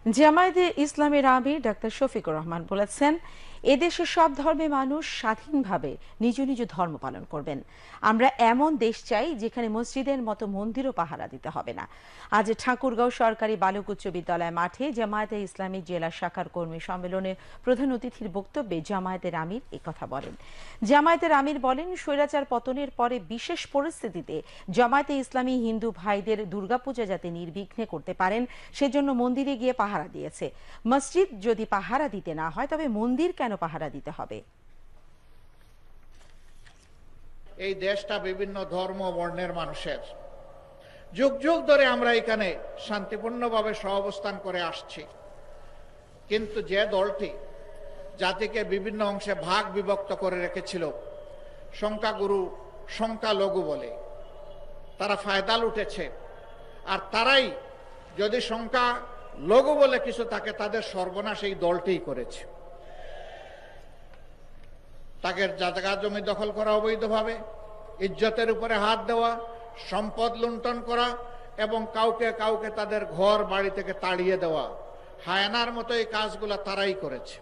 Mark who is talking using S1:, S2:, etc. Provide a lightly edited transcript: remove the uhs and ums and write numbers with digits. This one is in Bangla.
S1: জামায়াতে ইসলামের আমির ডাক্তার শফিকুর রহমান বলেছেন, এদেশে সব ধর্মের মানুষ স্বাধীনভাবে নিজ নিজ ধর্ম পালন করবেন। আমরা এমন দেশ চাই যেখানে মসজিদের মতো মন্দিরও পাহারা দিতে হবে না। আজ ঠাকুরগাঁও সরকারি বালক উচ্চ বিদ্যালয় মাঠে জামায়াতে ইসলামী জেলা শাখার কর্মী সম্মেলনে প্রধান অতিথির বক্তব্যে জামায়াতের আমির একথা বলেন। জামায়াতের আমির বলেন, স্বৈরাচার পতনের পরে বিশেষ পরিস্থিতিতে জামায়াতে ইসলামী হিন্দু ভাইদের দুর্গাপূজা যাতে নির্বিঘ্নে করতে পারেন সেজন্য মন্দিরে গিয়ে পাহারা দিয়েছে। মসজিদ যদি পাহারা দিতে না হয় তবে মন্দির কেন পাহারা দিতে হবে?
S2: এই দেশটা বিভিন্ন ধর্ম বর্ণের মানুষের, যুগ যুগ ধরে আমরা এখানে শান্তিপূর্ণভাবে সহাবস্থান করে আসছি। কিন্তু যে দলটি জাতিকে বিভিন্ন অংশে ভাগ বিভক্ত করে রেখেছিল, সংখ্যাগুরু সংখ্যালঘু বলে, তারা ফায়দা লুটেছে। আর তারাই যদি সংখ্যা লঘু বলে কিছু থাকে, তাদের সর্বনাশ এই দলটিই করেছে। তাকে জায়গা জমি দখল করা অবৈধভাবে, ইজ্জতের উপরে হাত দেওয়া, সম্পদ লুণ্ঠন করা এবং কাউকে কাউকে তাদের ঘর বাড়ি থেকে তাড়িয়ে দেওয়া, হায়ানার মতো এই কাজগুলো তারাই করেছে।